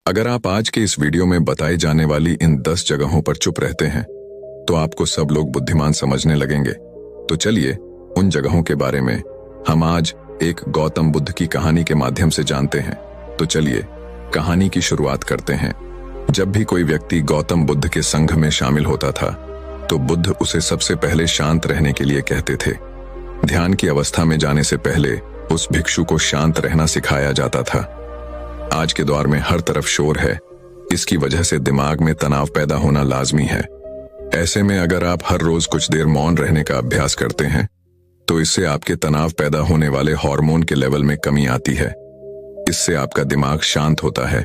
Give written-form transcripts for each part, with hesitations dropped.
अगर आप आज के इस वीडियो में बताई जाने वाली इन 10 जगहों पर चुप रहते हैं तो आपको सब लोग बुद्धिमान समझने लगेंगे। तो चलिए उन जगहों के बारे में हम आज एक गौतम बुद्ध की कहानी के माध्यम से जानते हैं। तो चलिए कहानी की शुरुआत करते हैं। जब भी कोई व्यक्ति गौतम बुद्ध के संघ में शामिल होता था तो बुद्ध उसे सबसे पहले शांत रहने के लिए कहते थे। ध्यान की अवस्था में जाने से पहले उस भिक्षु को शांत रहना सिखाया जाता था। आज के दौर में हर तरफ शोर है, इसकी वजह से दिमाग में तनाव पैदा होना लाजमी है। ऐसे में अगर आप हर रोज कुछ देर मौन रहने का अभ्यास करते हैं तो इससे आपके तनाव पैदा होने वाले हार्मोन के लेवल में कमी आती है। इससे आपका दिमाग शांत होता है,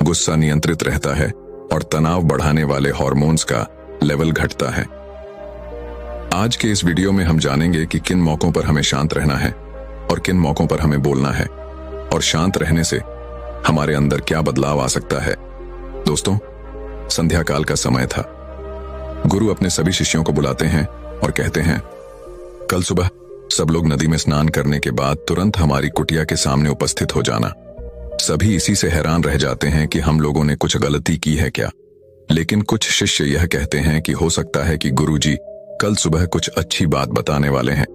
गुस्सा नियंत्रित रहता है और तनाव बढ़ाने वाले हार्मोन्स का लेवल घटता है। आज के इस वीडियो में हम जानेंगे कि किन मौकों पर हमें शांत रहना है और किन मौकों पर हमें बोलना है, और शांत रहने से हमारे अंदर क्या बदलाव आ सकता है। दोस्तों, संध्या काल का समय था। गुरु अपने सभी शिष्यों को बुलाते हैं और कहते हैं, कल सुबह सब लोग नदी में स्नान करने के बाद तुरंत हमारी कुटिया के सामने उपस्थित हो जाना। सभी इसी से हैरान रह जाते हैं कि हम लोगों ने कुछ गलती की है क्या। लेकिन कुछ शिष्य यह कहते हैं कि हो सकता है कि गुरुजी कल सुबह कुछ अच्छी बात बताने वाले हैं।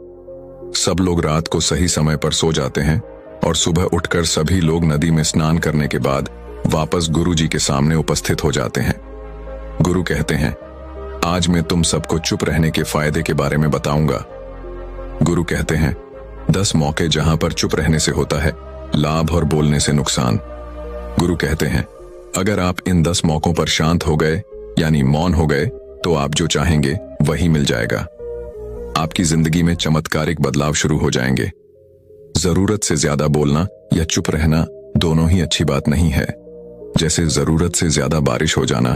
सब लोग रात को सही समय पर सो जाते हैं और सुबह उठकर सभी लोग नदी में स्नान करने के बाद वापस गुरुजी के सामने उपस्थित हो जाते हैं। गुरु कहते हैं, आज मैं तुम सबको चुप रहने के फायदे के बारे में बताऊंगा। गुरु कहते हैं, 10 मौके जहां पर चुप रहने से होता है लाभ और बोलने से नुकसान। गुरु कहते हैं, अगर आप इन 10 मौकों पर शांत हो गए यानी मौन हो गए तो आप जो चाहेंगे वही मिल जाएगा। आपकी जिंदगी में चमत्कारिक बदलाव शुरू हो जाएंगे। जरूरत से ज्यादा बोलना या चुप रहना दोनों ही अच्छी बात नहीं है। जैसे जरूरत से ज्यादा बारिश हो जाना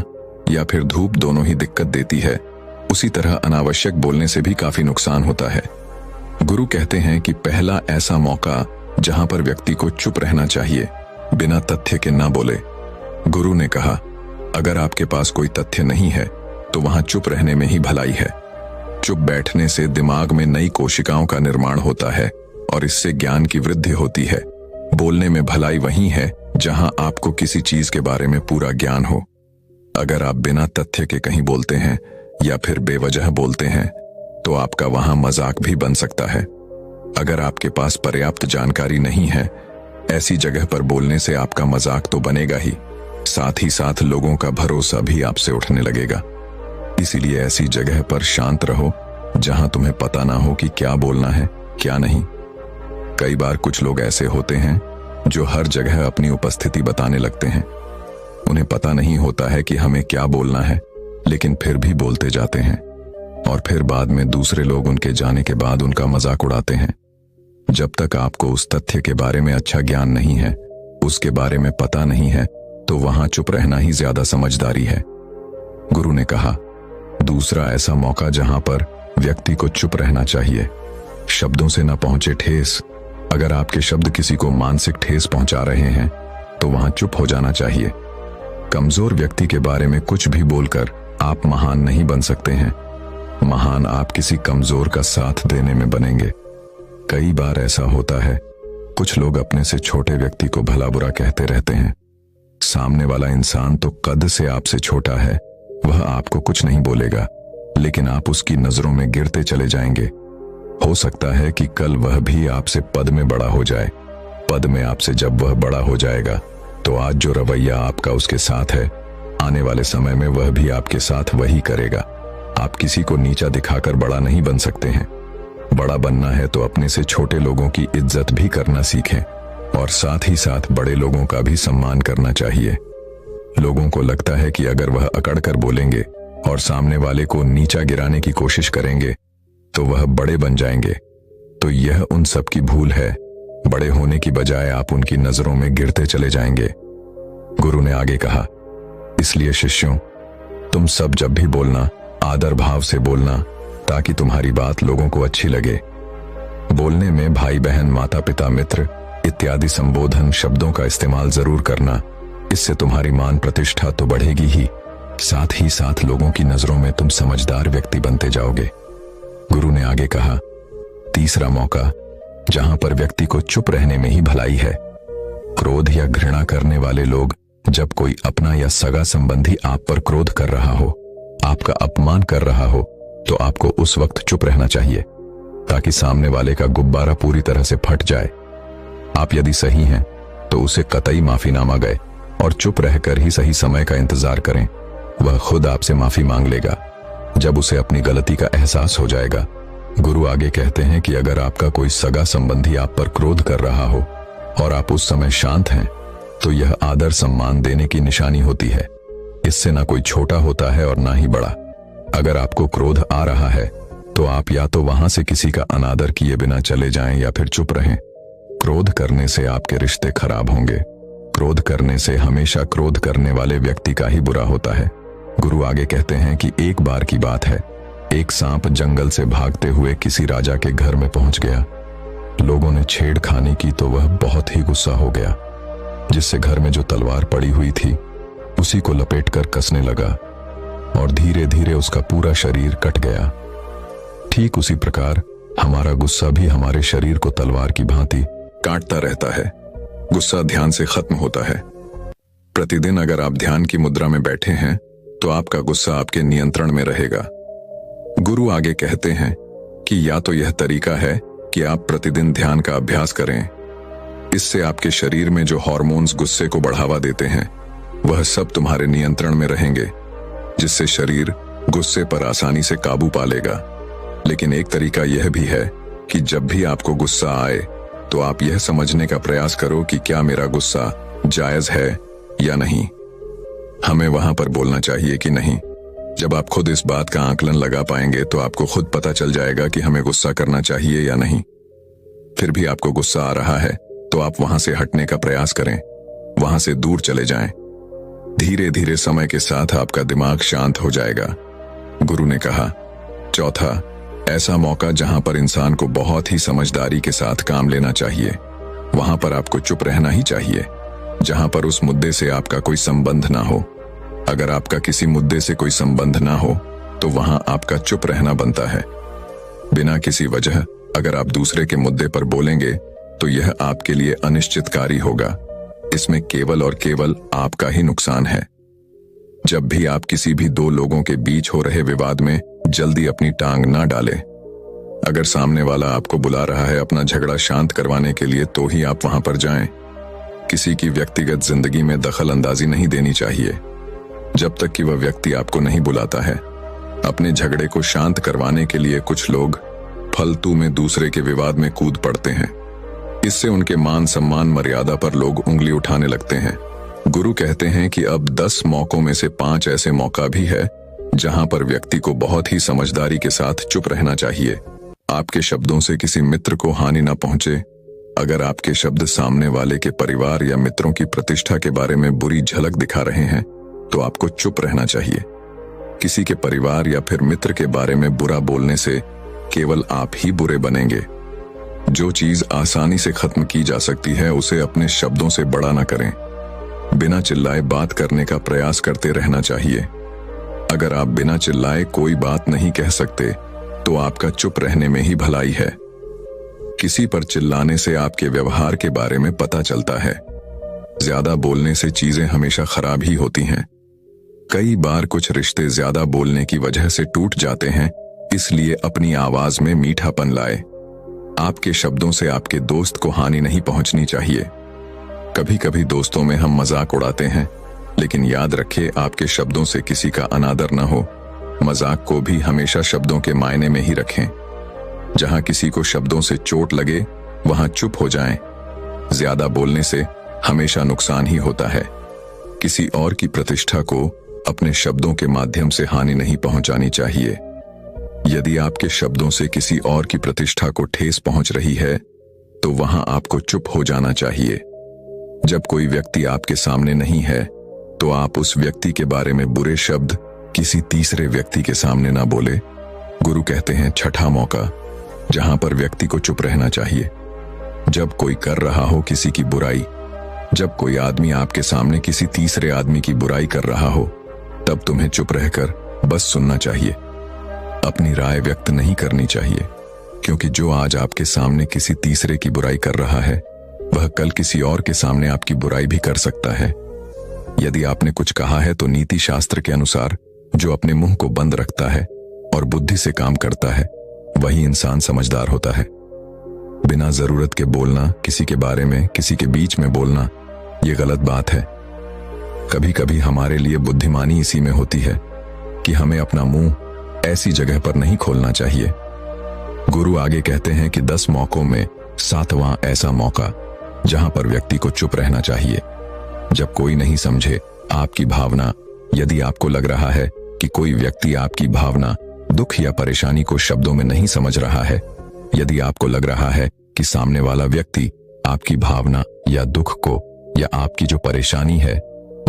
या फिर धूप दोनों ही दिक्कत देती है, उसी तरह अनावश्यक बोलने से भी काफी नुकसान होता है। गुरु कहते हैं कि पहला ऐसा मौका जहां पर व्यक्ति को चुप रहना चाहिए, बिना तथ्य के ना बोले। गुरु ने कहा, अगर आपके पास कोई तथ्य नहीं है तो वहां चुप रहने में ही भलाई है। चुप बैठने से दिमाग में नई कोशिकाओं का निर्माण होता है और इससे ज्ञान की वृद्धि होती है। बोलने में भलाई वही है जहां आपको किसी चीज के बारे में पूरा ज्ञान हो। अगर आप बिना तथ्य के कहीं बोलते हैं या फिर बेवजह बोलते हैं तो आपका वहां मजाक भी बन सकता है। अगर आपके पास पर्याप्त जानकारी नहीं है, ऐसी जगह पर बोलने से आपका मजाक तो बनेगा ही, साथ ही साथ लोगों का भरोसा भी आपसे उठने लगेगा। इसीलिए ऐसी जगह पर शांत रहो जहां तुम्हें पता ना हो कि क्या बोलना है क्या नहीं। कई बार कुछ लोग ऐसे होते हैं जो हर जगह अपनी उपस्थिति बताने लगते हैं। उन्हें पता नहीं होता है कि हमें क्या बोलना है, लेकिन फिर भी बोलते जाते हैं और फिर बाद में दूसरे लोग उनके जाने के बाद उनका मजाक उड़ाते हैं। जब तक आपको उस तथ्य के बारे में अच्छा ज्ञान नहीं है, उसके बारे में पता नहीं है, तो वहां चुप रहना ही ज्यादा समझदारी है। गुरु ने कहा, दूसरा ऐसा मौका जहां पर व्यक्ति को चुप रहना चाहिए, शब्दों से न पहुंचे ठेस। अगर आपके शब्द किसी को मानसिक ठेस पहुंचा रहे हैं तो वहां चुप हो जाना चाहिए। कमजोर व्यक्ति के बारे में कुछ भी बोलकर आप महान नहीं बन सकते हैं। महान आप किसी कमजोर का साथ देने में बनेंगे। कई बार ऐसा होता है, कुछ लोग अपने से छोटे व्यक्ति को भला बुरा कहते रहते हैं। सामने वाला इंसान तो कद से आपसे छोटा है, वह आपको कुछ नहीं बोलेगा, लेकिन आप उसकी नजरों में गिरते चले जाएंगे। हो सकता है कि कल वह भी आपसे पद में बड़ा हो जाए। पद में आपसे जब वह बड़ा हो जाएगा तो आज जो रवैया आपका उसके साथ है, आने वाले समय में वह भी आपके साथ वही करेगा। आप किसी को नीचा दिखाकर बड़ा नहीं बन सकते हैं। बड़ा बनना है तो अपने से छोटे लोगों की इज्जत भी करना सीखें और साथ ही साथ बड़े लोगों का भी सम्मान करना चाहिए। लोगों को लगता है कि अगर वह अकड़ कर बोलेंगे और सामने वाले को नीचा गिराने की कोशिश करेंगे तो वह बड़े बन जाएंगे। तो यह उन सब की भूल है। बड़े होने की बजाय आप उनकी नजरों में गिरते चले जाएंगे। गुरु ने आगे कहा, इसलिए शिष्यों, तुम सब जब भी बोलना आदर भाव से बोलना, ताकि तुम्हारी बात लोगों को अच्छी लगे। बोलने में भाई बहन, माता पिता, मित्र इत्यादि संबोधन शब्दों का इस्तेमाल जरूर करना। इससे तुम्हारी मान प्रतिष्ठा तो बढ़ेगी ही, साथ ही साथ लोगों की नजरों में तुम समझदार व्यक्ति बनते जाओगे। गुरु ने आगे कहा, तीसरा मौका जहां पर व्यक्ति को चुप रहने में ही भलाई है। क्रोध या घृणा करने वाले लोग जब कोई अपना या सगा संबंधी आप पर क्रोध कर रहा हो, आपका अपमान कर रहा हो, तो आपको उस वक्त चुप रहना चाहिए ताकि सामने वाले का गुब्बारा पूरी तरह से फट जाए। आप यदि सही हैं तो उसे कतई माफीनामा गए और चुप रहकर ही सही समय का इंतजार करें। वह खुद आपसे माफी मांग लेगा जब उसे अपनी गलती का एहसास हो जाएगा। गुरु आगे कहते हैं कि अगर आपका कोई सगा संबंधी आप पर क्रोध कर रहा हो और आप उस समय शांत हैं, तो यह आदर सम्मान देने की निशानी होती है। इससे ना कोई छोटा होता है और ना ही बड़ा। अगर आपको क्रोध आ रहा है तो आप या तो वहां से किसी का अनादर किए बिना चले जाएं या फिर चुप रहें। क्रोध करने से आपके रिश्ते खराब होंगे। क्रोध करने से हमेशा क्रोध करने वाले व्यक्ति का ही बुरा होता है। गुरु आगे कहते हैं कि एक बार की बात है, एक सांप जंगल से भागते हुए किसी राजा के घर में पहुंच गया। लोगों ने छेड़खानी की तो वह बहुत ही गुस्सा हो गया, जिससे घर में जो तलवार पड़ी हुई थी उसी को लपेटकर कसने लगा और धीरे धीरे उसका पूरा शरीर कट गया। ठीक उसी प्रकार हमारा गुस्सा भी हमारे शरीर को तलवार की भांति काटता रहता है। गुस्सा ध्यान से खत्म होता है। प्रतिदिन अगर आप ध्यान की मुद्रा में बैठे हैं तो आपका गुस्सा आपके नियंत्रण में रहेगा। गुरु आगे कहते हैं कि या तो यह तरीका है कि आप प्रतिदिन ध्यान का अभ्यास करें। इससे आपके शरीर में जो हार्मोन्स गुस्से को बढ़ावा देते हैं वह सब तुम्हारे नियंत्रण में रहेंगे, जिससे शरीर गुस्से पर आसानी से काबू पा लेगा। लेकिन एक तरीका यह भी है कि जब भी आपको गुस्सा आए तो आप यह समझने का प्रयास करो कि क्या मेरा गुस्सा जायज है या नहीं। हमें वहां पर बोलना चाहिए कि नहीं। जब आप खुद इस बात का आकलन लगा पाएंगे तो आपको खुद पता चल जाएगा कि हमें गुस्सा करना चाहिए या नहीं। फिर भी आपको गुस्सा आ रहा है तो आप वहां से हटने का प्रयास करें, वहां से दूर चले जाएं। धीरे धीरे समय के साथ आपका दिमाग शांत हो जाएगा। गुरु ने कहा, चौथा, ऐसा मौका जहां पर इंसान को बहुत ही समझदारी के साथ काम लेना चाहिए, वहां पर आपको चुप रहना ही चाहिए। जहां पर उस मुद्दे से आपका कोई संबंध ना हो। अगर आपका किसी मुद्दे से कोई संबंध ना हो तो वहां आपका चुप रहना बनता है। बिना किसी वजह अगर आप दूसरे के मुद्दे पर बोलेंगे तो यह आपके लिए अनिश्चितकारी होगा। इसमें केवल और केवल आपका ही नुकसान है। जब भी आप किसी भी दो लोगों के बीच हो रहे विवाद में जल्दी अपनी टांग ना डालें। अगर सामने वाला आपको बुला रहा है अपना झगड़ा शांत करवाने के लिए तो ही आप वहां पर जाएं। किसी की व्यक्तिगत जिंदगी में दखल अंदाजी नहीं देनी चाहिए जब तक कि वह व्यक्ति आपको नहीं बुलाता है। अपने झगड़े को शांत करवाने के लिए कुछ लोग फालतू में दूसरे के विवाद में कूद पड़ते हैं। इससे उनके मान सम्मान मर्यादा पर लोग उंगली उठाने लगते हैं। गुरु कहते हैं कि अब 10 मौकों में से 5 ऐसे मौका भी है जहां पर व्यक्ति को बहुत ही समझदारी के साथ चुप रहना चाहिए। आपके शब्दों से किसी मित्र को हानि ना पहुंचे। अगर आपके शब्द सामने वाले के परिवार या मित्रों की प्रतिष्ठा के बारे में बुरी झलक दिखा रहे हैं तो आपको चुप रहना चाहिए। किसी के परिवार या फिर मित्र के बारे में बुरा बोलने से केवल आप ही बुरे बनेंगे। जो चीज आसानी से खत्म की जा सकती है उसे अपने शब्दों से बड़ा ना करें। बिना चिल्लाए बात करने का प्रयास करते रहना चाहिए। अगर आप बिना चिल्लाए कोई बात नहीं कह सकते तो आपका चुप रहने में ही भलाई है। किसी पर चिल्लाने से आपके व्यवहार के बारे में पता चलता है। ज्यादा बोलने से चीजें हमेशा खराब ही होती हैं। कई बार कुछ रिश्ते ज्यादा बोलने की वजह से टूट जाते हैं, इसलिए अपनी आवाज में मीठापन लाए। आपके शब्दों से आपके दोस्त को हानि नहीं पहुंचनी चाहिए। कभी कभी दोस्तों में हम मजाक उड़ाते हैं, लेकिन याद रखें आपके शब्दों से किसी का अनादर न हो। मजाक को भी हमेशा शब्दों के मायने में ही रखें। जहां किसी को शब्दों से चोट लगे वहां चुप हो जाएं। ज्यादा बोलने से हमेशा नुकसान ही होता है। किसी और की प्रतिष्ठा को अपने शब्दों के माध्यम से हानि नहीं पहुंचानी चाहिए। यदि आपके शब्दों से किसी और की प्रतिष्ठा को ठेस पहुंच रही है तो वहां आपको चुप हो जाना चाहिए। जब कोई व्यक्ति आपके सामने नहीं है तो आप उस व्यक्ति के बारे में बुरे शब्द किसी तीसरे व्यक्ति के सामने ना बोले। गुरु कहते हैं छठा मौका जहां पर व्यक्ति को चुप रहना चाहिए। जब कोई कर रहा हो किसी की बुराई, जब कोई आदमी आपके सामने किसी तीसरे आदमी की बुराई कर रहा हो, तब तुम्हें चुप रहकर बस सुनना चाहिए। अपनी राय व्यक्त नहीं करनी चाहिए, क्योंकि जो आज आपके सामने किसी तीसरे की बुराई कर रहा है वह कल किसी और के सामने आपकी बुराई भी कर सकता है। यदि आपने कुछ कहा है तो नीति शास्त्र के अनुसार जो अपने मुंह को बंद रखता है और बुद्धि से काम करता है वही इंसान समझदार होता है। बिना जरूरत के बोलना, किसी के बारे में, किसी के बीच में बोलना, ये गलत बात है। कभी कभी हमारे लिए बुद्धिमानी इसी में होती है कि हमें अपना मुंह ऐसी जगह पर नहीं खोलना चाहिए। गुरु आगे कहते हैं कि 10 मौकों में 7वां ऐसा मौका जहां पर व्यक्ति को चुप रहना चाहिए। जब कोई नहीं समझे आपकी भावना, यदि आपको लग रहा है कि कोई व्यक्ति आपकी भावना, दुख या परेशानी को शब्दों में नहीं समझ रहा है, यदि आपको लग रहा है कि सामने वाला व्यक्ति आपकी भावना या दुख को या आपकी जो परेशानी है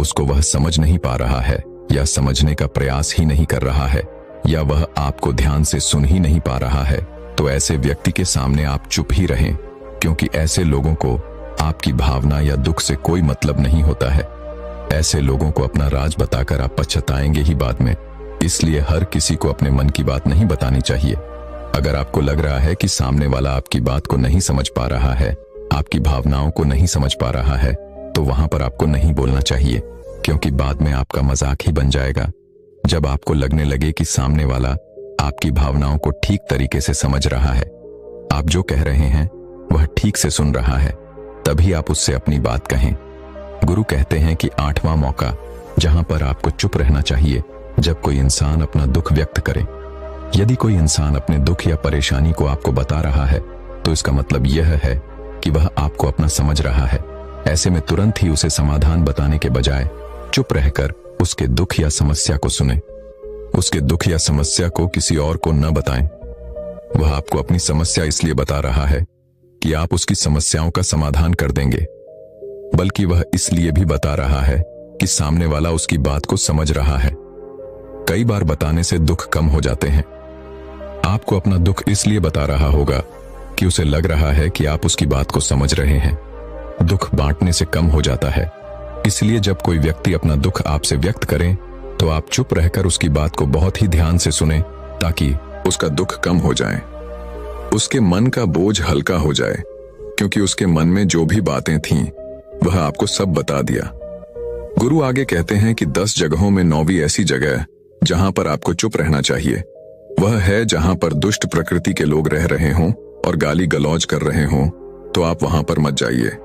उसको वह समझ नहीं पा रहा है या समझने का प्रयास ही नहीं कर रहा है या वह आपको ध्यान से सुन ही नहीं पा रहा है, तो ऐसे व्यक्ति के सामने आप चुप ही रहें, क्योंकि ऐसे लोगों को आपकी भावना या दुख से कोई मतलब नहीं होता है। ऐसे लोगों को अपना राज बताकर आप पछताएंगे ही बाद में। इसलिए हर किसी को अपने मन की बात नहीं बतानी चाहिए। अगर आपको लग रहा है कि सामने वाला आपकी बात को नहीं समझ पा रहा है, आपकी भावनाओं को नहीं समझ पा रहा है, तो वहां पर आपको नहीं बोलना चाहिए, क्योंकि बाद में आपका मजाक ही बन जाएगा। जब आपको लगने लगे कि सामने वाला आपकी भावनाओं को ठीक तरीके से समझ रहा है, आप जो कह रहे हैं वह ठीक से सुन रहा है, तभी आप उससे अपनी बात कहें। गुरु कहते हैं कि 8वां मौका जहां पर आपको चुप रहना चाहिए, जब कोई इंसान अपना दुख व्यक्त करे। यदि कोई इंसान अपने दुख या परेशानी को आपको बता रहा है तो इसका मतलब यह है कि वह आपको अपना समझ रहा है। ऐसे में तुरंत ही उसे समाधान बताने के बजाय चुप रहकर उसके दुख या समस्या को सुने। उसके दुख या समस्या को किसी और को न बताएं। वह आपको अपनी समस्या इसलिए बता रहा है कि आप उसकी समस्याओं का समाधान कर देंगे, बल्कि वह इसलिए भी बता रहा है कि सामने वाला उसकी बात को समझ रहा है। कई बार बताने से दुख कम हो जाते हैं। आपको अपना दुख इसलिए बता रहा होगा कि उसे लग रहा है कि आप उसकी बात को समझ रहे हैं। दुख बांटने से कम हो जाता है। इसलिए जब कोई व्यक्ति अपना दुख आपसे व्यक्त करे तो आप चुप रहकर उसकी बात को बहुत ही ध्यान से सुने, ताकि उसका दुख कम हो जाए, उसके मन का बोझ हल्का हो जाए, क्योंकि उसके मन में जो भी बातें थीं वह आपको सब बता दिया। गुरु आगे कहते हैं कि 10 जगहों में 9वीं ऐसी जगह जहां पर आपको चुप रहना चाहिए वह है जहां पर दुष्ट प्रकृति के लोग रह रहे हों और गाली गलौज कर रहे हों, तो आप वहां पर मत जाइए।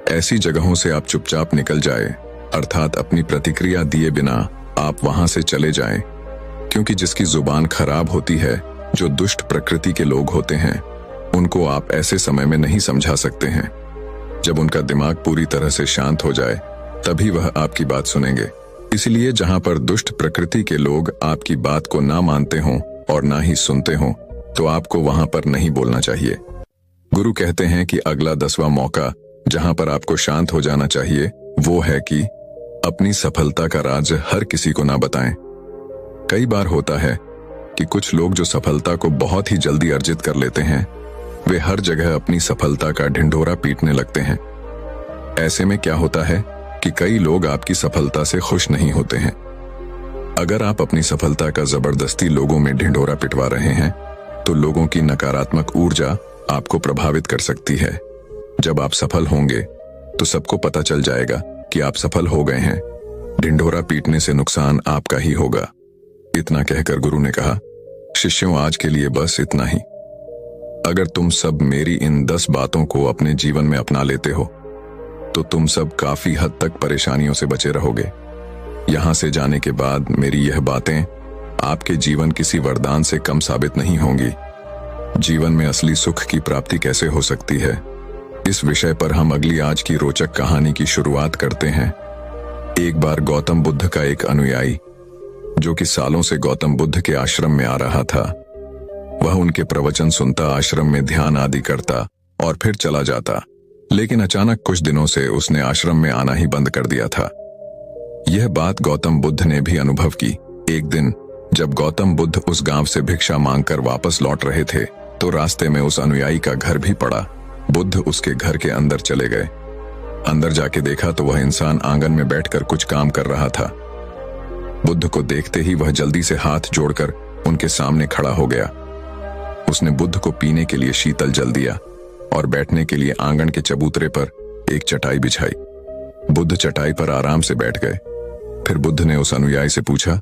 ऐसी जगहों से आप चुपचाप निकल जाए, अर्थात अपनी प्रतिक्रिया दिए बिना आप वहां से चले जाएं, क्योंकि जिसकी जुबान खराब होती है, जो दुष्ट प्रकृति के लोग होते हैं, उनको आप ऐसे समय में नहीं समझा सकते हैं। जब उनका दिमाग पूरी तरह से शांत हो जाए तभी वह आपकी बात सुनेंगे। इसलिए जहां पर दुष्ट प्रकृति के लोग आपकी बात को ना मानते हों और ना ही सुनते हों, तो आपको वहां पर नहीं बोलना चाहिए। गुरु कहते हैं कि अगला 10वां मौका जहां पर आपको शांत हो जाना चाहिए वो है कि अपनी सफलता का राज हर किसी को ना बताएं। कई बार होता है कि कुछ लोग जो सफलता को बहुत ही जल्दी अर्जित कर लेते हैं, वे हर जगह अपनी सफलता का ढिंढोरा पीटने लगते हैं। ऐसे में क्या होता है कि कई लोग आपकी सफलता से खुश नहीं होते हैं। अगर आप अपनी सफलता का जबरदस्ती लोगों में ढिंढोरा पिटवा रहे हैं तो लोगों की नकारात्मक ऊर्जा आपको प्रभावित कर सकती है। जब आप सफल होंगे तो सबको पता चल जाएगा कि आप सफल हो गए हैं। ढिंढोरा पीटने से नुकसान आपका ही होगा। इतना कहकर गुरु ने कहा, शिष्यों, आज के लिए बस इतना ही। अगर तुम सब मेरी इन 10 बातों को अपने जीवन में अपना लेते हो तो तुम सब काफी हद तक परेशानियों से बचे रहोगे। यहां से जाने के बाद मेरी यह बातें आपके जीवन किसी वरदान से कम साबित नहीं होंगी। जीवन में असली सुख की प्राप्ति कैसे हो सकती है, इस विषय पर हम अगली आज की रोचक कहानी की शुरुआत करते हैं। एक बार गौतम बुद्ध का एक अनुयायी, जो कि सालों से गौतम बुद्ध के आश्रम में आ रहा था, वह उनके प्रवचन सुनता, आश्रम में ध्यान आदि करता और फिर चला जाता। लेकिन अचानक कुछ दिनों से उसने आश्रम में आना ही बंद कर दिया था। यह बात गौतम बुद्ध ने भी अनुभव की। एक दिन जब गौतम बुद्ध उस गांव से भिक्षा मांगकर वापस लौट रहे थे तो रास्ते में उस अनुयायी का घर भी पड़ा। बुद्ध उसके घर के अंदर चले गए। अंदर जाके देखा तो वह इंसान आंगन में बैठकर कुछ काम कर रहा था। बुद्ध को देखते ही वह जल्दी से हाथ जोड़कर उनके सामने खड़ा हो गया। उसने बुद्ध को पीने के लिए शीतल जल दिया और बैठने के लिए आंगन के चबूतरे पर एक चटाई बिछाई। बुद्ध चटाई पर आराम से बैठ गए। फिर बुद्ध ने उस अनुयायी से पूछा,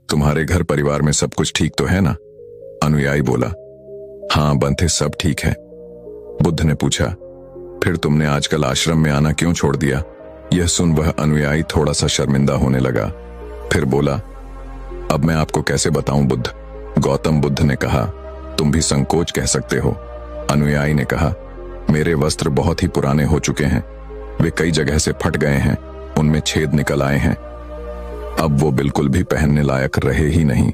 तुम्हारे घर परिवार में सब कुछ ठीक तो है ना? अनुयायी बोला, हाँ बंथे, सब ठीक है। बुद्ध ने पूछा, फिर तुमने आजकल आश्रम में आना क्यों छोड़ दिया? यह सुन वह अनुयायी थोड़ा सा शर्मिंदा होने लगा। फिर बोला, अब मैं आपको कैसे बताऊं बुद्ध? गौतम बुद्ध ने कहा, तुम भी संकोच कह सकते हो। अनुयायी ने कहा, मेरे वस्त्र बहुत ही पुराने हो चुके हैं, वे कई जगह से फट गए हैं, उनमें छेद निकल आए हैं, अब वो बिल्कुल भी पहनने लायक रहे ही नहीं।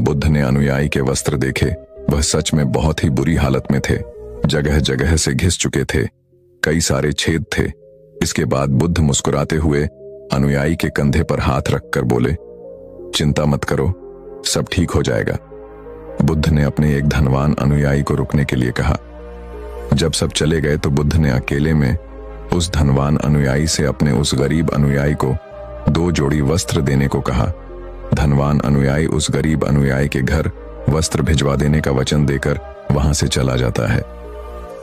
बुद्ध ने अनुयायी के वस्त्र देखे, वह सच में बहुत ही बुरी हालत में थे, जगह जगह से घिस चुके थे, कई सारे छेद थे। इसके बाद बुद्ध मुस्कुराते हुए अनुयायी के कंधे पर हाथ रखकर बोले, चिंता मत करो, सब ठीक हो जाएगा। बुद्ध ने अपने एक धनवान अनुयायी को रुकने के लिए कहा। जब सब चले गए तो बुद्ध ने अकेले में उस धनवान अनुयायी से अपने उस गरीब अनुयायी को 2 जोड़ी वस्त्र देने को कहा। धनवान अनुयायी उस गरीब अनुयायी के घर वस्त्र भिजवा देने का वचन देकर वहां से चला जाता है।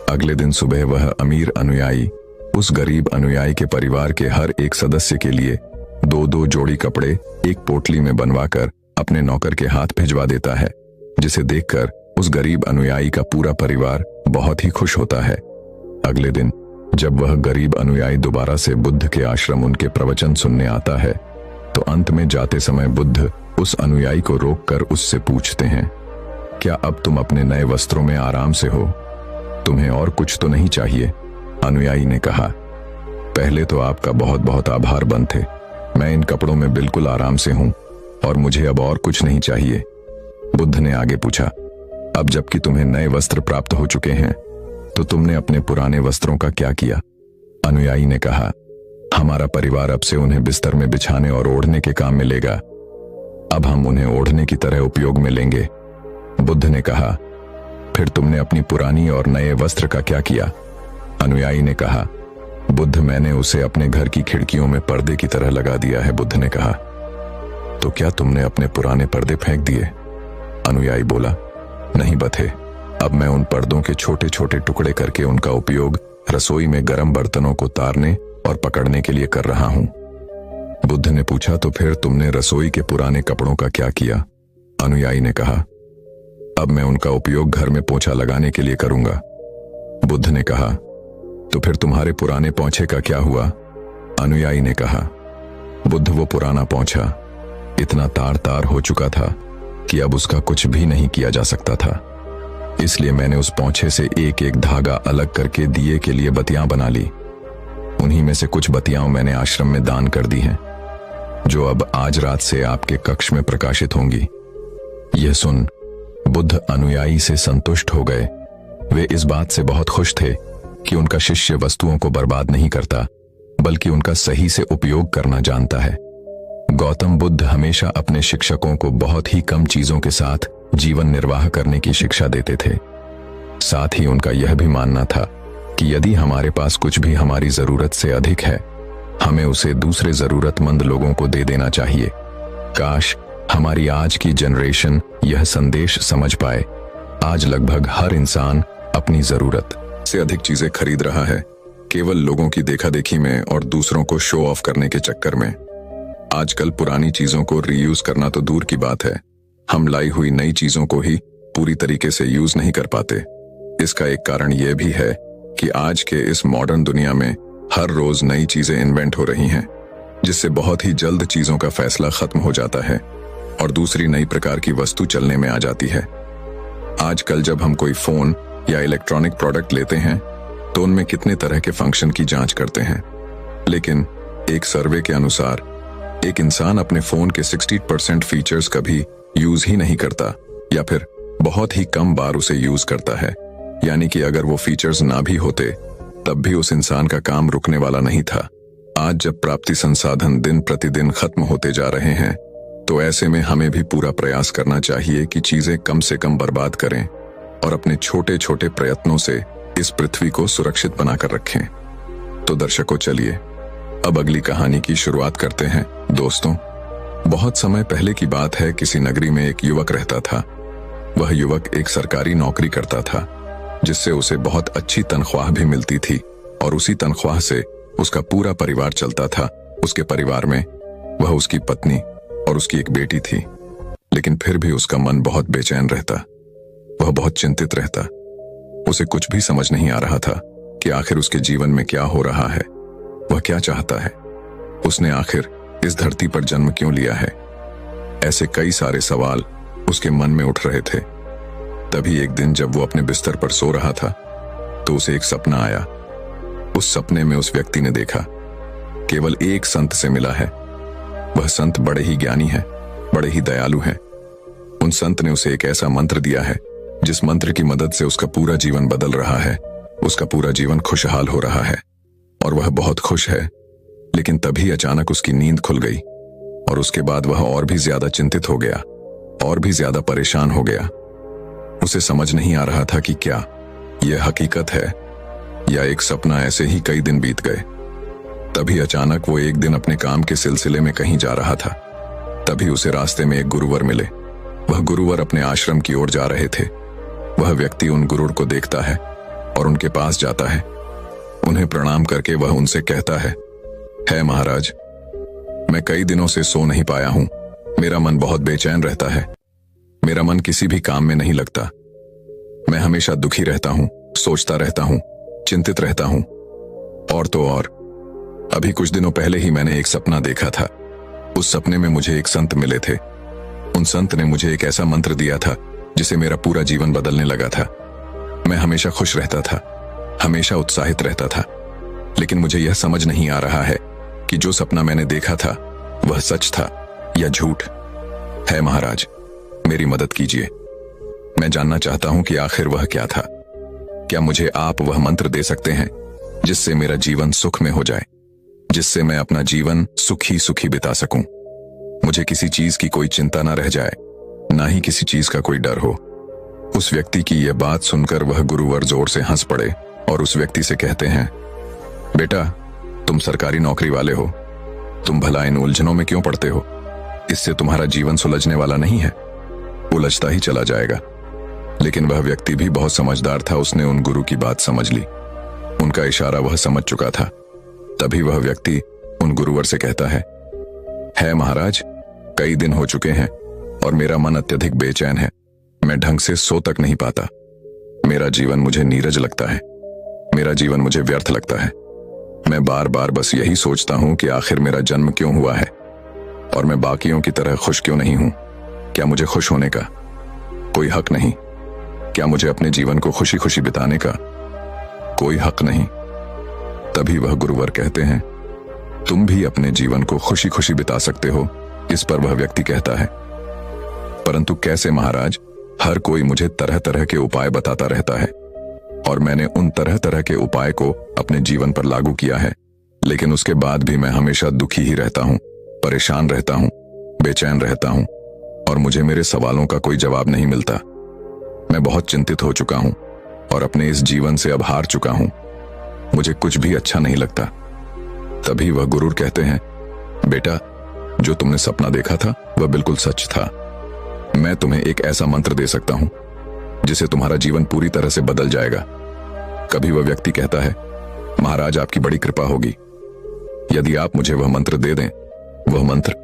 अगले दिन सुबह वह अमीर अनुयायी उस गरीब अनुयायी के परिवार के हर एक सदस्य के लिए 2-2 जोड़ी कपड़े एक पोटली में बनवाकर अपने नौकर के हाथ भिजवा देता है, जिसे देखकर उस गरीब अनुयायी का पूरा परिवार बहुत ही खुश होता है। अगले दिन जब वह गरीब अनुयायी दोबारा से बुद्ध के आश्रम उनके प्रवचन सुनने आता है, तो अंत में जाते समय बुद्ध उस अनुयायी को रोककर उससे पूछते हैं, क्या अब तुम अपने नए वस्त्रों में आराम से हो? तुम्हें और कुछ तो नहीं चाहिए? अनुयायी ने कहा, पहले तो आपका बहुत बहुत आभार बंथे, मैं इन कपड़ों में बिल्कुल आराम से हूं और मुझे अब और कुछ नहीं चाहिए। बुद्ध ने आगे पूछा, अब जबकि तुम्हें नए वस्त्र प्राप्त हो चुके हैं, तो तुमने अपने पुराने वस्त्रों का क्या किया? अनुयायी ने कहा, हमारा परिवार अब से उन्हें बिस्तर में बिछाने और ओढ़ने के काम में लेगा, अब हम उन्हें ओढ़ने की तरह उपयोग में लेंगे। बुद्ध ने कहा, फिर तुमने अपनी पुरानी और नए वस्त्र का क्या किया? अनुयायी ने कहा, बुद्ध, मैंने उसे अपने घर की खिड़कियों में पर्दे की तरह लगा दिया है। बुद्ध ने कहा, तो क्या तुमने अपने पुराने पर्दे फेंक दिए? अनुयायी बोला, नहीं बथे, अब मैं उन पर्दों के छोटे छोटे टुकड़े करके उनका उपयोग रसोई में गर्म बर्तनों को तारने और पकड़ने के लिए कर रहा हूं। बुद्ध ने पूछा, तो फिर तुमने रसोई के पुराने कपड़ों का क्या किया? अनुयायी ने कहा, अब मैं उनका उपयोग घर में पोंछा लगाने के लिए करूंगा। बुद्ध ने कहा, तो फिर तुम्हारे पुराने पोंछे का क्या हुआ? अनुयायी ने कहा, बुद्ध, वो पुराना पोंछा इतना तार तार हो चुका था कि अब उसका कुछ भी नहीं किया जा सकता था, इसलिए मैंने उस पोंछे से एक एक धागा अलग करके दिए के लिए बत्तियां बना ली। उन्हीं में से कुछ बत्तियां मैंने आश्रम में दान कर दी हैं, जो अब आज रात से आपके कक्ष में प्रकाशित होंगी। यह सुन बुद्ध अनुयायी से संतुष्ट हो गए। वे इस बात से बहुत खुश थे कि उनका शिष्य वस्तुओं को बर्बाद नहीं करता, बल्कि उनका सही से उपयोग करना जानता है। गौतम बुद्ध हमेशा अपने शिक्षकों को बहुत ही कम चीजों के साथ जीवन निर्वाह करने की शिक्षा देते थे। साथ ही उनका यह भी मानना था कि यदि हमारे पास कुछ भी हमारी जरूरत से अधिक है, हमें उसे दूसरे जरूरतमंद लोगों को दे देना चाहिए। काश हमारी आज की जनरेशन यह संदेश समझ पाए। आज लगभग हर इंसान अपनी जरूरत से अधिक चीजें खरीद रहा है, केवल लोगों की देखा-देखी में और दूसरों को शो ऑफ करने के चक्कर में। आजकल पुरानी चीजों को रीयूज करना तो दूर की बात है, हम लाई हुई नई चीजों को ही पूरी तरीके से यूज नहीं कर पाते। इसका एक कारण यह भी है कि आज के इस मॉडर्न दुनिया में हर रोज नई चीजें इन्वेंट हो रही हैं, जिससे बहुत ही जल्द चीजों का फैसला खत्म हो जाता है और दूसरी नई प्रकार की वस्तु चलने में आ जाती है। आजकल जब हम कोई फोन या इलेक्ट्रॉनिक प्रोडक्ट लेते हैं तो उनमें कितने तरह के फंक्शन की जांच करते हैं, लेकिन एक सर्वे के अनुसार एक इंसान अपने फोन के 60% फीचर्स कभी यूज ही नहीं करता या फिर बहुत ही कम बार उसे यूज करता है। यानी कि अगर वो फीचर्स ना भी होते तब भी उस इंसान का काम रुकने वाला नहीं था। आज जब प्राप्ति संसाधन दिन प्रतिदिन खत्म होते जा रहे हैं, तो ऐसे में हमें भी पूरा प्रयास करना चाहिए कि चीजें कम से कम बर्बाद करें और अपने छोटे छोटे प्रयत्नों से इस पृथ्वी को सुरक्षित बनाकर रखें। तो दर्शकों, चलिए अब अगली कहानी की शुरुआत करते हैं। दोस्तों, बहुत समय पहले की बात है, किसी नगरी में एक युवक रहता था। वह युवक एक सरकारी नौकरी करता था, जिससे उसे बहुत अच्छी तनख्वाह भी मिलती थी और उसी तनख्वाह से उसका पूरा परिवार चलता था। उसके परिवार में वह, उसकी पत्नी और उसकी एक बेटी थी। लेकिन फिर भी उसका मन बहुत बेचैन रहता, वह बहुत चिंतित रहता। उसे कुछ भी समझ नहीं आ रहा था कि आखिर उसके जीवन में क्या हो रहा है, वह क्या चाहता है, उसने आखिर इस धरती पर जन्म क्यों लिया है। ऐसे कई सारे सवाल उसके मन में उठ रहे थे। तभी एक दिन जब वो अपने बिस्तर पर सो रहा था तो उसे एक सपना आया। उस सपने में उस व्यक्ति ने देखा केवल एक संत से मिला है। वह संत बड़े ही ज्ञानी है, बड़े ही दयालु है। उन संत ने उसे एक ऐसा मंत्र दिया है जिस मंत्र की मदद से उसका पूरा जीवन बदल रहा है, उसका पूरा जीवन खुशहाल हो रहा है और वह बहुत खुश है। लेकिन तभी अचानक उसकी नींद खुल गई और उसके बाद वह और भी ज्यादा चिंतित हो गया, और भी ज्यादा परेशान हो गया। उसे समझ नहीं आ रहा था कि क्या यह हकीकत है या एक सपना। ऐसे ही कई दिन बीत गए। तभी अचानक वो एक दिन अपने काम के सिलसिले में कहीं जा रहा था। तभी उसे रास्ते में एक गुरुवर मिले। वह गुरुवर अपने आश्रम की ओर जा रहे थे। वह व्यक्ति उन गुरुर को देखता है और उनके पास जाता है। उन्हें प्रणाम करके वह उनसे कहता है महाराज, मैं कई दिनों से सो नहीं पाया हूं। मेरा मन बहुत बेचैन रहता है। मेरा मन किसी भी काम में नहीं लगता। मैं हमेशा दुखी रहता हूं, सोचता रहता हूं, चिंतित रहता हूं। और तो और अभी कुछ दिनों पहले ही मैंने एक सपना देखा था। उस सपने में मुझे एक संत मिले थे। उन संत ने मुझे एक ऐसा मंत्र दिया था जिसे मेरा पूरा जीवन बदलने लगा था। मैं हमेशा खुश रहता था, हमेशा उत्साहित रहता था। लेकिन मुझे यह समझ नहीं आ रहा है कि जो सपना मैंने देखा था वह सच था या झूठ है। महाराज, मेरी मदद कीजिए। मैं जानना चाहता हूं कि आखिर वह क्या था। क्या मुझे आप वह मंत्र दे सकते हैं जिससे मेरा जीवन सुख में हो जाए, जिससे मैं अपना जीवन सुखी सुखी बिता सकूं। मुझे किसी चीज की कोई चिंता ना रह जाए, ना ही किसी चीज का कोई डर हो। उस व्यक्ति की यह बात सुनकर वह गुरुवर जोर से हंस पड़े और उस व्यक्ति से कहते हैं, बेटा, तुम सरकारी नौकरी वाले हो, तुम भला इन उलझनों में क्यों पड़ते हो? इससे तुम्हारा जीवन सुलझने वाला नहीं है, उलझता ही चला जाएगा। लेकिन वह व्यक्ति भी बहुत समझदार था। उसने उन गुरु की बात समझ ली। उनका इशारा वह समझ चुका था। तभी वह व्यक्ति उन गुरुवर से कहता है महाराज, कई दिन हो चुके हैं और मेरा मन अत्यधिक बेचैन है। मैं ढंग से सो तक नहीं पाता। मेरा जीवन मुझे नीरज लगता है, मेरा जीवन मुझे व्यर्थ लगता है। मैं बार बार बस यही सोचता हूं कि आखिर मेरा जन्म क्यों हुआ है और मैं बाकियों की तरह खुश क्यों नहीं हूं। क्या मुझे खुश होने का कोई हक नहीं? क्या मुझे अपने जीवन को खुशी खुशी बिताने का कोई हक नहीं? तभी वह गुरुवर कहते हैं, तुम भी अपने जीवन को खुशी खुशी बिता सकते हो। इस पर वह व्यक्ति कहता है, परंतु कैसे महाराज? हर कोई मुझे तरह तरह के उपाय बताता रहता है और मैंने उन तरह तरह के उपाय को अपने जीवन पर लागू किया है, लेकिन उसके बाद भी मैं हमेशा दुखी ही रहता हूं, परेशान रहता हूं, बेचैन रहता हूं और मुझे मेरे सवालों का कोई जवाब नहीं मिलता। मैं बहुत चिंतित हो चुका हूं और अपने इस जीवन से अब हार चुका हूं। मुझे कुछ भी अच्छा नहीं लगता। तभी वह गुरु कहते हैं, बेटा, जो तुमने सपना देखा था वह बिल्कुल सच था। मैं तुम्हें एक ऐसा मंत्र दे सकता हूं जिसे तुम्हारा जीवन पूरी तरह से बदल जाएगा। कभी वह व्यक्ति कहता है, महाराज, आपकी बड़ी कृपा होगी। यदि आप मुझे वह मंत्र दे दें, वह मंत्र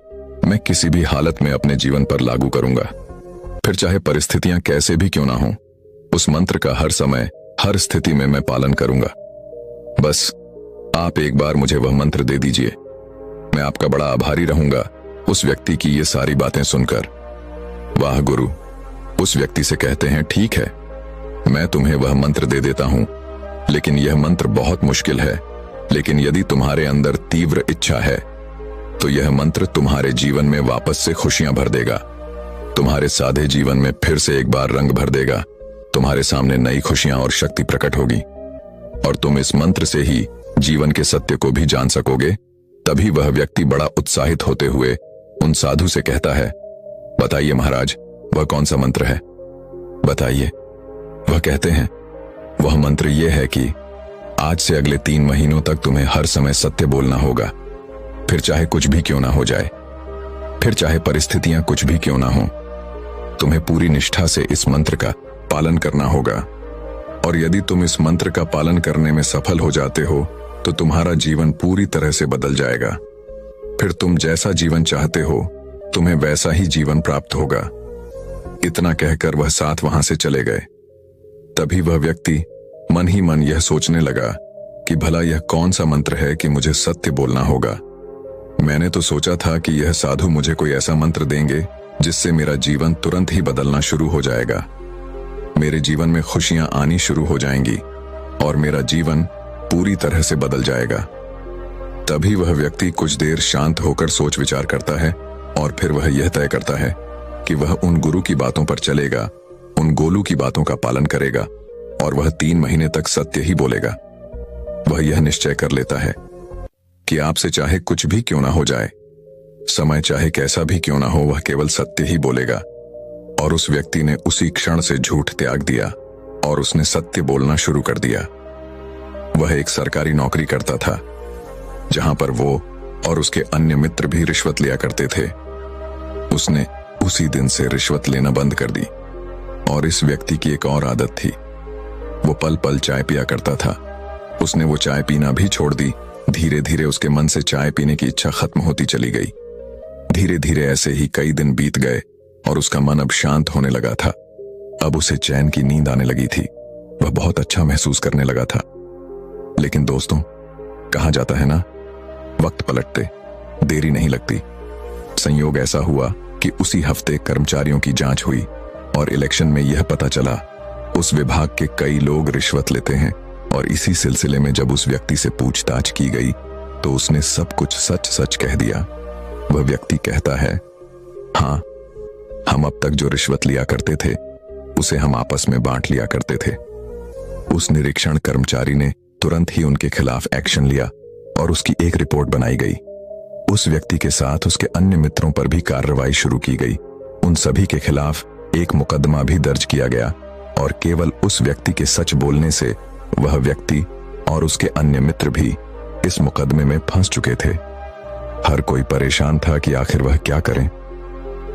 मैं किसी भी हालत में अपने जीवन पर लागू करूंगा, फिर चाहे परिस्थितियां कैसे भी क्यों ना हो। उस मंत्र का हर समय, हर स्थिति में मैं पालन करूंगा। बस आप एक बार मुझे वह मंत्र दे दीजिए। मैं आपका बड़ा आभारी रहूंगा। उस व्यक्ति की ये सारी बातें सुनकर वाह गुरु उस व्यक्ति से कहते हैं, ठीक है, मैं तुम्हें वह मंत्र दे देता हूं, लेकिन यह मंत्र बहुत मुश्किल है। लेकिन यदि तुम्हारे अंदर तीव्र इच्छा है तो यह मंत्र तुम्हारे जीवन में वापस से खुशियां भर देगा, तुम्हारे सादे जीवन में फिर से एक बार रंग भर देगा। तुम्हारे सामने नई खुशियां और शक्ति प्रकट होगी और तुम इस मंत्र से ही जीवन के सत्य को भी जान सकोगे। तभी वह व्यक्ति बड़ा उत्साहित होते हुए उन साधु से कहता है, बताइए महाराज, वह कौन सा मंत्र है? बताइए। वह कहते हैं, वह मंत्र यह है कि आज से अगले 3 महीनों तक तुम्हें हर समय सत्य बोलना होगा, फिर चाहे कुछ भी क्यों ना हो जाए, फिर चाहे परिस्थितियां कुछ भी क्यों ना हो। तुम्हें पूरी निष्ठा से इस मंत्र का पालन करना होगा और यदि तुम इस मंत्र का पालन करने में सफल हो जाते हो तो तुम्हारा जीवन पूरी तरह से बदल जाएगा। फिर तुम जैसा जीवन चाहते हो तुम्हें वैसा ही जीवन प्राप्त होगा। इतना कहकर वह साथ वहां से चले गए। तभी वह व्यक्ति मन ही मन यह सोचने लगा कि भला यह कौन सा मंत्र है कि मुझे सत्य बोलना होगा। मैंने तो सोचा था कि यह साधु मुझे कोई ऐसा मंत्र देंगे जिससे मेरा जीवन तुरंत ही बदलना शुरू हो जाएगा, मेरे जीवन में खुशियां आनी शुरू हो जाएंगी और मेरा जीवन पूरी तरह से बदल जाएगा। तभी वह व्यक्ति कुछ देर शांत होकर सोच विचार करता है और फिर वह यह तय करता है कि वह उन गुरु की बातों पर चलेगा, उन गोलू की बातों का पालन करेगा और वह 3 महीने तक सत्य ही बोलेगा। वह यह निश्चय कर लेता है कि आपसे चाहे कुछ भी क्यों ना हो जाए, समय चाहे कैसा भी क्यों ना हो, वह केवल सत्य ही बोलेगा। और उस व्यक्ति ने उसी क्षण से झूठ त्याग दिया और उसने सत्य बोलना शुरू कर दिया। वह एक सरकारी नौकरी करता था जहां पर वो और उसके अन्य मित्र भी रिश्वत लिया करते थे। उसने उसी दिन से रिश्वत लेना बंद कर दी। और इस व्यक्ति की एक और आदत थी, वो पल पल चाय पिया करता था। उसने वो चाय पीना भी छोड़ दी। धीरे धीरे उसके मन से चाय पीने की इच्छा खत्म होती चली गई। धीरे धीरे ऐसे ही कई दिन बीत गए और उसका मन अब शांत होने लगा था। अब उसे चैन की नींद आने लगी थी। वह बहुत अच्छा महसूस करने लगा था। लेकिन दोस्तों, कहा जाता है ना, वक्त पलटते देरी नहीं लगती। संयोग ऐसा हुआ कि उसी हफ्ते कर्मचारियों की जांच हुई और इलेक्शन में यह पता चला उस विभाग के कई लोग रिश्वत लेते हैं। और इसी सिलसिले में जब उस व्यक्ति से पूछताछ की गई तो उसने सब कुछ सच सच कह दिया। वह व्यक्ति कहता है, हाँ, हम अब तक जो रिश्वत लिया करते थे उसे हम आपस में बांट लिया करते थे। उस निरीक्षण कर्मचारी ने तुरंत ही उनके खिलाफ एक्शन लिया और उसकी एक रिपोर्ट बनाई गई। उस व्यक्ति के साथ उसके अन्य मित्रों पर भी कार्रवाई शुरू की गई। उन सभी के खिलाफ एक मुकदमा भी दर्ज किया गया और केवल उस व्यक्ति के सच बोलने से वह व्यक्ति और उसके अन्य मित्र भी इस मुकदमे में फंस चुके थे। हर कोई परेशान था कि आखिर वह क्या करें।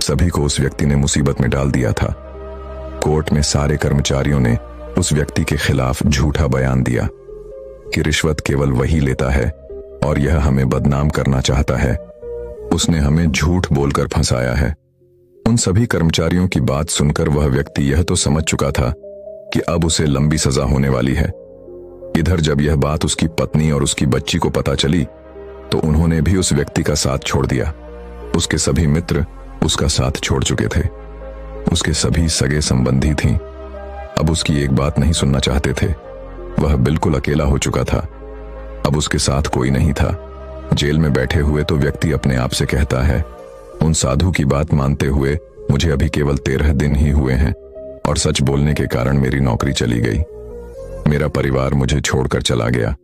सभी को उस व्यक्ति ने मुसीबत में डाल दिया था। कोर्ट में सारे कर्मचारियों ने उस व्यक्ति के खिलाफ झूठा बयान दिया कि रिश्वत केवल वही लेता है और यह हमें बदनाम करना चाहता है। उसने हमें झूठ बोलकर फंसाया है। उन सभी कर्मचारियों की बात सुनकर वह व्यक्ति यह तो समझ चुका था कि अब उसे लंबी सजा होने वाली है। इधर जब यह बात उसकी पत्नी और उसकी बच्ची को पता चली तो उन्होंने भी उस व्यक्ति का साथ छोड़ दिया। उसके सभी मित्र उसका साथ छोड़ चुके थे। उसके सभी सगे संबंधी थीं, अब उसकी एक बात नहीं सुनना चाहते थे। वह बिल्कुल अकेला हो चुका था। अब उसके साथ कोई नहीं था। जेल में बैठे हुए तो व्यक्ति अपने आप से कहता है, उन साधु की बात मानते हुए मुझे अभी केवल 13 दिन ही हुए हैं और सच बोलने के कारण मेरी नौकरी चली गई। मेरा परिवार मुझे छोड़कर चला गया।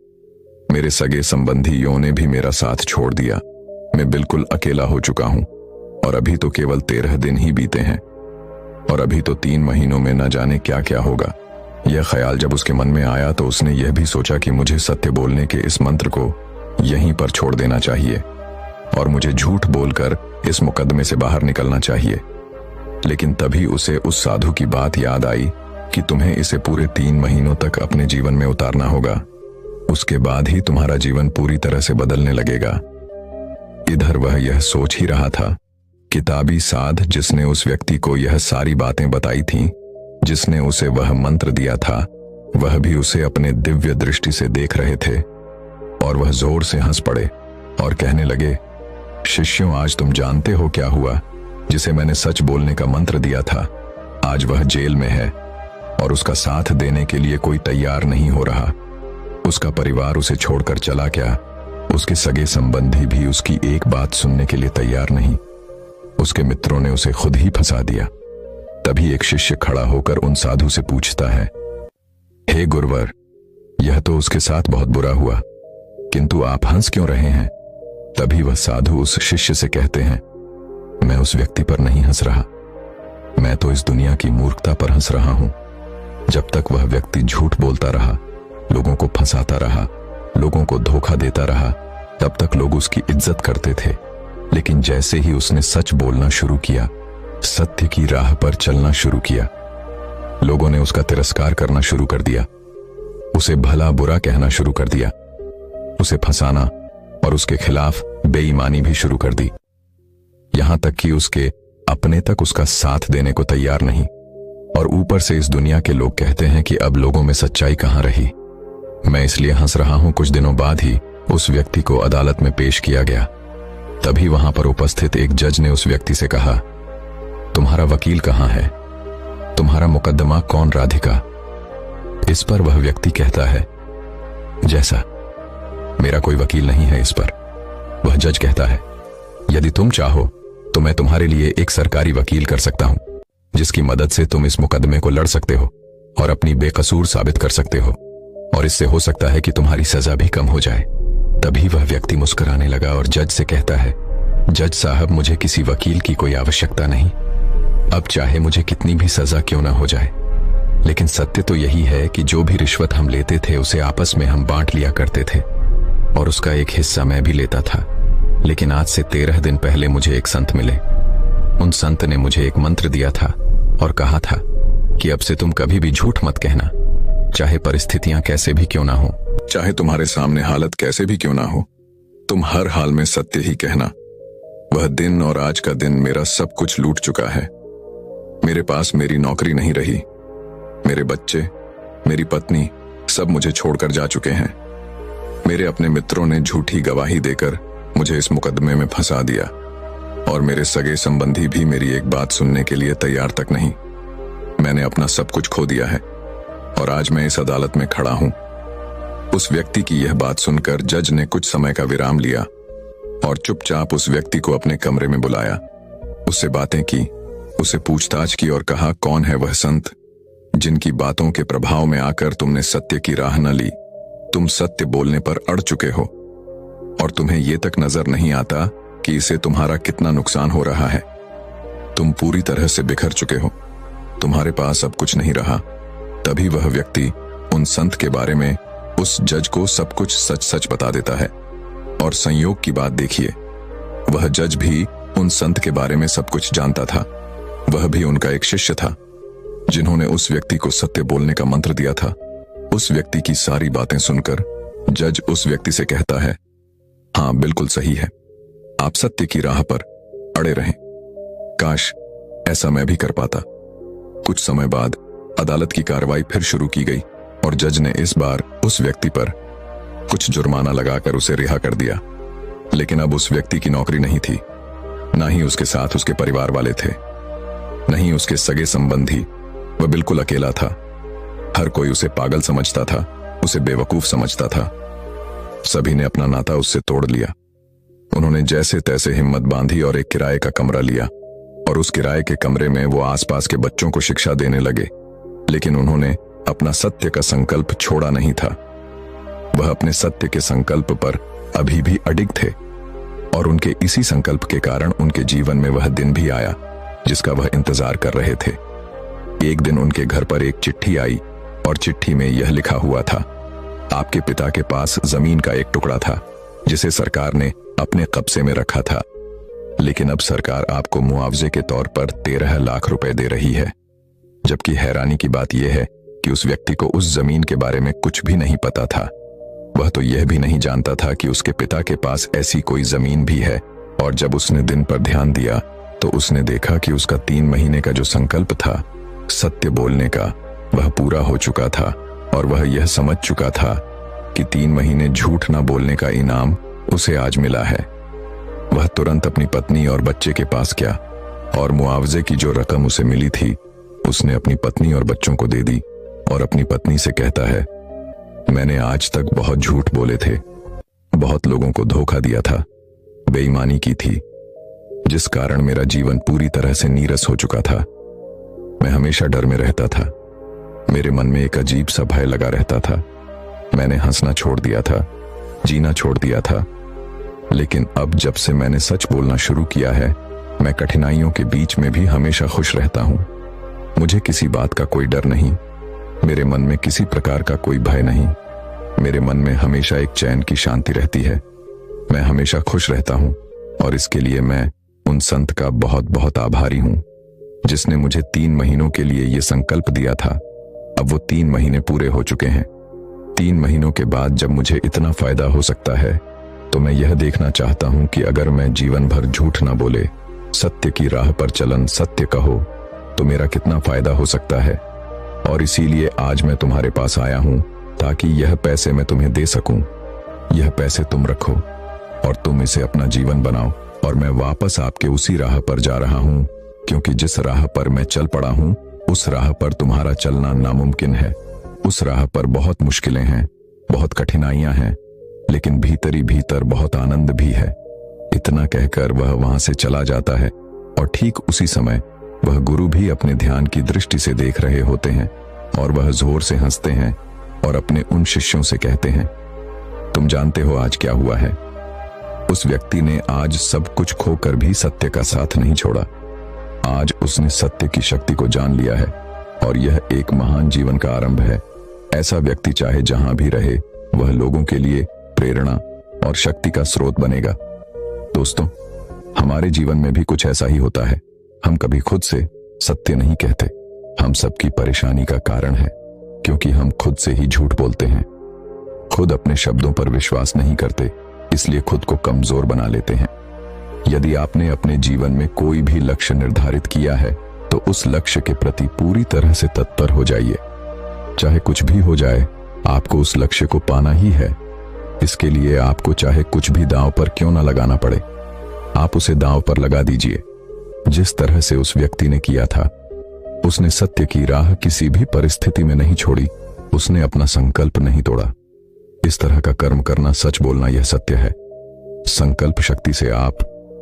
मेरे सगे संबंधियों ने भी मेरा साथ छोड़ दिया। मैं बिल्कुल अकेला हो चुका हूं और अभी तो केवल 13 दिन ही बीते हैं और अभी तो 3 महीनों में न जाने क्या क्या होगा। यह ख्याल जब उसके मन में आया तो उसने यह भी सोचा कि मुझे सत्य बोलने के इस मंत्र को यहीं पर छोड़ देना चाहिए और मुझे झूठ बोलकर इस मुकदमे से बाहर निकलना चाहिए। लेकिन तभी उसे उस साधु की बात याद आई कि तुम्हें इसे पूरे 3 महीनों तक अपने जीवन में उतारना होगा, उसके बाद ही तुम्हारा जीवन पूरी तरह से बदलने लगेगा। इधर वह यह सोच ही रहा था, किताबी साध जिसने उस व्यक्ति को यह सारी बातें बताई थीं, जिसने उसे वह मंत्र दिया था, वह भी उसे अपने दिव्य दृष्टि से देख रहे थे और वह जोर से हंस पड़े और कहने लगे, शिष्यों, आज तुम जानते हो क्या हुआ? जिसे मैंने सच बोलने का मंत्र दिया था, आज वह जेल में है और उसका साथ देने के लिए कोई तैयार नहीं हो रहा। उसका परिवार उसे छोड़कर चला गया। उसके सगे संबंधी भी उसकी एक बात सुनने के लिए तैयार नहीं। उसके मित्रों ने उसे खुद ही फंसा दिया। तभी एक शिष्य खड़ा होकर उन साधु से पूछता है, हे गुरुवर, यह तो उसके साथ बहुत बुरा हुआ, किंतु आप हंस क्यों रहे हैं? तभी वह साधु उस शिष्य से कहते हैं, मैं उस व्यक्ति पर नहीं हंस रहा, मैं तो इस दुनिया की मूर्खता पर हंस रहा हूं। जब तक वह व्यक्ति झूठ बोलता रहा, लोगों को फंसाता रहा, लोगों को धोखा देता रहा, तब तक लोग उसकी इज्जत करते थे। लेकिन जैसे ही उसने सच बोलना शुरू किया, सत्य की राह पर चलना शुरू किया, लोगों ने उसका तिरस्कार करना शुरू कर दिया, उसे भला बुरा कहना शुरू कर दिया उसे फंसाना और उसके खिलाफ बेईमानी भी शुरू कर दी, यहां तक कि उसके अपने तक उसका साथ देने को तैयार नहीं। और ऊपर से इस दुनिया के लोग कहते हैं कि अब लोगों में सच्चाई कहां रही। मैं इसलिए हंस रहा हूं, कुछ दिनों बाद ही उस व्यक्ति को अदालत में पेश किया गया। तभी वहां पर उपस्थित एक जज ने उस व्यक्ति से कहा, तुम्हारा वकील कहां है? तुम्हारा मुकदमा कौन राधिका? इस पर वह व्यक्ति कहता है, जैसा मेरा कोई वकील नहीं है इस पर। वह जज कहता है, यदि तुम चाहो तो मैं तुम्हारे लिए एक सरकारी वकील कर सकता हूं, जिसकी मदद से तुम इस मुकदमे को लड़ सकते हो और अपनी बेकसूर साबित कर सकते हो, और इससे हो सकता है कि तुम्हारी सजा भी कम हो जाए। तभी वह व्यक्ति मुस्कुराने लगा और जज से कहता है, जज साहब, मुझे किसी वकील की कोई आवश्यकता नहीं। अब चाहे मुझे कितनी भी सजा क्यों ना हो जाए, लेकिन सत्य तो यही है कि जो भी रिश्वत हम लेते थे उसे आपस में हम बांट लिया करते थे, और उसका एक हिस्सा मैं भी लेता था। लेकिन आज से 13 दिन पहले मुझे एक संत मिले। उन संत ने मुझे एक मंत्र दिया था और कहा था कि अब से तुम कभी भी झूठ मत कहना, चाहे परिस्थितियां कैसे भी क्यों ना हो, चाहे तुम्हारे सामने हालत कैसे भी क्यों ना हो, तुम हर हाल में सत्य ही कहना। वह दिन और आज का दिन मेरा सब कुछ लूट चुका है। मेरे पास मेरी नौकरी नहीं रही, मेरे बच्चे, मेरी पत्नी सब मुझे छोड़कर जा चुके हैं। मेरे अपने मित्रों ने झूठी गवाही देकर मुझे इस मुकदमे में फंसा दिया, और मेरे सगे संबंधी भी मेरी एक बात सुनने के लिए तैयार तक नहीं। मैंने अपना सब कुछ खो दिया है और आज मैं इस अदालत में खड़ा हूं। उस व्यक्ति की यह बात सुनकर जज ने कुछ समय का विराम लिया और चुपचाप उस व्यक्ति को अपने कमरे में बुलाया, उससे बातें की, उसे पूछताछ की और कहा, कौन है वह संत जिनकी बातों के प्रभाव में आकर तुमने सत्य की राह न ली? तुम सत्य बोलने पर अड़ चुके हो और तुम्हें यह तक नजर नहीं आता कि इसे तुम्हारा कितना नुकसान हो रहा है। तुम पूरी तरह से बिखर चुके हो, तुम्हारे पास अब कुछ नहीं रहा। तभी वह व्यक्ति उन संत के बारे में उस जज को सब कुछ सच सच बता देता है। और संयोग की बात देखिए, वह जज भी उन संत के बारे में सब कुछ जानता था। वह भी उनका एक शिष्य था जिन्होंने उस व्यक्ति को सत्य बोलने का मंत्र दिया था। उस व्यक्ति की सारी बातें सुनकर जज उस व्यक्ति से कहता है, हाँ बिल्कुल सही है, आप सत्य की राह पर अड़े रहें। काश ऐसा मैं भी कर पाता। कुछ समय बाद अदालत की कार्रवाई फिर शुरू की गई और जज ने इस बार उस व्यक्ति पर कुछ जुर्माना लगाकर उसे रिहा कर दिया। लेकिन अब उस व्यक्ति की नौकरी नहीं थी, ना ही उसके साथ उसके परिवार वाले थे, नहीं उसके सगे संबंधी। वह बिल्कुल अकेला था। हर कोई उसे पागल समझता था, उसे बेवकूफ समझता था। सभी ने अपना नाता उससे तोड़ लिया। उन्होंने जैसे तैसे हिम्मत बांधी और एक किराए का कमरा लिया, और उस किराए के कमरे में वो आसपास के बच्चों को शिक्षा देने लगे। लेकिन उन्होंने अपना सत्य का संकल्प छोड़ा नहीं था। वह अपने सत्य के संकल्प पर अभी भी अडिग थे, और उनके इसी संकल्प के कारण उनके जीवन में वह दिन भी आया जिसका वह इंतजार कर रहे थे। एक दिन उनके घर पर एक चिट्ठी आई और चिट्ठी में यह लिखा हुआ था, आपके पिता के पास जमीन का एक टुकड़ा था जिसे सरकार ने अपने कब्जे में रखा था, लेकिन अब सरकार आपको मुआवजे के तौर पर 13 लाख रुपए दे रही है। जबकि हैरानी की बात यह है कि उस व्यक्ति को उस जमीन के बारे में कुछ भी नहीं पता था। वह तो यह भी नहीं जानता था कि उसके पिता के पास ऐसी कोई जमीन भी है। और जब उसने दिन पर ध्यान दिया तो उसने देखा कि उसका 3 महीने का जो संकल्प था सत्य बोलने का, वह पूरा हो चुका था। और वह यह समझ चुका था कि 3 महीने झूठ न बोलने का इनाम उसे आज मिला है। वह तुरंत अपनी पत्नी और बच्चे के पास गया और मुआवजे की जो रकम उसे मिली थी उसने अपनी पत्नी और बच्चों को दे दी, और अपनी पत्नी से कहता है, मैंने आज तक बहुत झूठ बोले थे, बहुत लोगों को धोखा दिया था, बेईमानी की थी, जिस कारण मेरा जीवन पूरी तरह से नीरस हो चुका था। मैं हमेशा डर में रहता था, मेरे मन में एक अजीब सा भय लगा रहता था। मैंने हंसना छोड़ दिया था, जीना छोड़ दिया था। लेकिन अब जब से मैंने सच बोलना शुरू किया है, मैं कठिनाइयों के बीच में भी हमेशा खुश रहता हूं। मुझे किसी बात का कोई डर नहीं, मेरे मन में किसी प्रकार का कोई भय नहीं। मेरे मन में हमेशा एक चैन की शांति रहती है। मैं हमेशा खुश रहता हूं, और इसके लिए मैं उन संत का बहुत बहुत आभारी हूं जिसने मुझे 3 महीनों के लिए यह संकल्प दिया था। अब वो 3 महीने पूरे हो चुके हैं। 3 महीनों के बाद जब मुझे इतना फायदा हो सकता है, तो मैं यह देखना चाहता हूं कि अगर मैं जीवन भर झूठ ना बोले, सत्य की राह पर चलन सत्य कहो, तो मेरा कितना फायदा हो सकता है। और इसीलिए आज मैं तुम्हारे पास आया हूं ताकि यह पैसे मैं तुम्हें दे सकूं। यह पैसे तुम रखो और तुम इसे अपना जीवन बनाओ। और मैं वापस आपके उसी राह पर जा रहा हूं, क्योंकि जिस राह पर मैं चल पड़ा हूं, उस राह पर तुम्हारा चलना नामुमकिन है। उस राह पर बहुत मुश्किलें हैं, बहुत कठिनाइयां हैं, लेकिन भीतर ही भीतर बहुत आनंद भी है। इतना कहकर वह वहां से चला जाता है और ठीक उसी समय वह गुरु भी अपने ध्यान की दृष्टि से देख रहे होते हैं और वह जोर से हंसते हैं और अपने उन शिष्यों से कहते हैं, तुम जानते हो आज क्या हुआ है? उस व्यक्ति ने आज सब कुछ खोकर भी सत्य का साथ नहीं छोड़ा। आज उसने सत्य की शक्ति को जान लिया है और यह एक महान जीवन का आरंभ है। ऐसा व्यक्ति चाहे जहां भी रहे, वह लोगों के लिए प्रेरणा और शक्ति का स्रोत बनेगा। दोस्तों, हमारे जीवन में भी कुछ ऐसा ही होता है। हम कभी खुद से सत्य नहीं कहते। हम सबकी परेशानी का कारण है क्योंकि हम खुद से ही झूठ बोलते हैं। खुद अपने शब्दों पर विश्वास नहीं करते, इसलिए खुद को कमजोर बना लेते हैं। यदि आपने अपने जीवन में कोई भी लक्ष्य निर्धारित किया है, तो उस लक्ष्य के प्रति पूरी तरह से तत्पर हो जाइए। चाहे कुछ भी हो जाए, आपको उस लक्ष्य को पाना ही है। इसके लिए आपको चाहे कुछ भी दांव पर क्यों ना लगाना पड़े, आप उसे दांव पर लगा दीजिए। जिस तरह से उस व्यक्ति ने किया था, उसने सत्य की राह किसी भी परिस्थिति में नहीं छोड़ी। उसने अपना संकल्प नहीं तोड़ा। इस तरह का कर्म करना, सच बोलना, यह सत्य है। संकल्प शक्ति से आप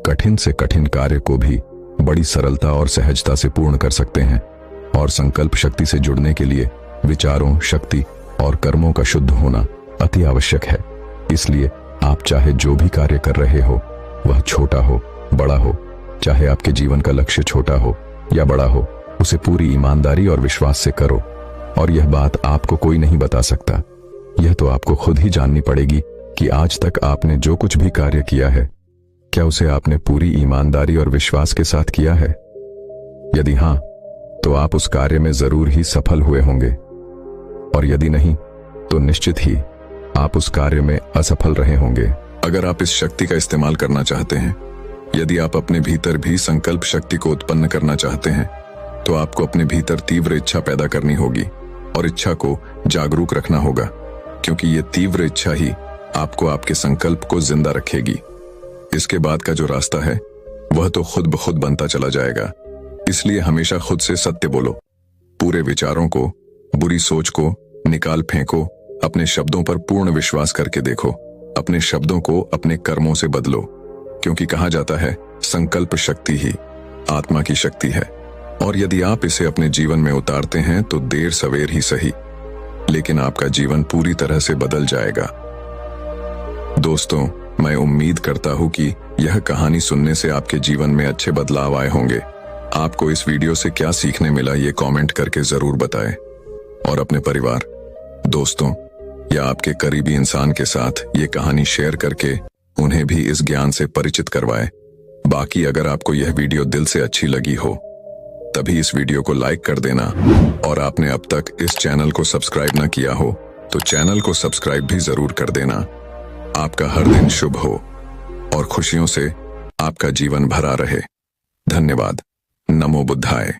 कठिन से कठिन कार्य को भी बड़ी सरलता और सहजता से पूर्ण कर सकते हैं। और संकल्प शक्ति से जुड़ने के लिए विचारों, शक्ति और कर्मों का शुद्ध होना अति आवश्यक है। इसलिए आप चाहे जो भी कार्य कर रहे हो, वह छोटा हो, बड़ा हो, चाहे आपके जीवन का लक्ष्य छोटा हो या बड़ा हो, उसे पूरी ईमानदारी और विश्वास से करो। और यह बात आपको कोई नहीं बता सकता। यह तो आपको खुद ही जाननी पड़ेगी कि आज तक आपने जो कुछ भी कार्य किया है, क्या उसे आपने पूरी ईमानदारी और विश्वास के साथ किया है? यदि हां, तो आप उस कार्य में जरूर ही सफल हुए होंगे। और यदि नहीं, तो निश्चित ही आप उस कार्य में असफल रहे होंगे। अगर आप इस शक्ति का इस्तेमाल करना चाहते हैं, यदि आप अपने भीतर भी संकल्प शक्ति को उत्पन्न करना चाहते हैं, तो आपको अपने भीतर तीव्र इच्छा पैदा करनी होगी और इच्छा को जागरूक रखना होगा, क्योंकि ये तीव्र इच्छा ही आपको आपके संकल्प को जिंदा रखेगी। इसके बाद का जो रास्ता है, वह तो खुद ब खुद बनता चला जाएगा। इसलिए हमेशा खुद से सत्य बोलो। पूरे विचारों को, बुरी सोच को निकाल फेंको। अपने शब्दों पर पूर्ण विश्वास करके देखो। अपने शब्दों को अपने कर्मों से बदलो, क्योंकि कहा जाता है संकल्प शक्ति ही आत्मा की शक्ति है। और यदि आप इसे अपने जीवन में उतारते हैं, तो देर सवेर ही सही, लेकिन आपका जीवन पूरी तरह से बदल जाएगा। दोस्तों, मैं उम्मीद करता हूं कि यह कहानी सुनने से आपके जीवन में अच्छे बदलाव आए होंगे। आपको इस वीडियो से क्या सीखने मिला, ये कमेंट करके जरूर बताएं। और अपने परिवार, दोस्तों या आपके करीबी इंसान के साथ ये कहानी शेयर करके उन्हें भी इस ज्ञान से परिचित करवाएं। बाकी अगर आपको यह वीडियो दिल से अच्छी लगी हो, तभी इस वीडियो को लाइक कर देना। और आपने अब तक इस चैनल को सब्सक्राइब ना किया हो, तो चैनल को सब्सक्राइब भी जरूर कर देना। आपका हर दिन शुभ हो और खुशियों से आपका जीवन भरा रहे। धन्यवाद। नमो बुद्धाय।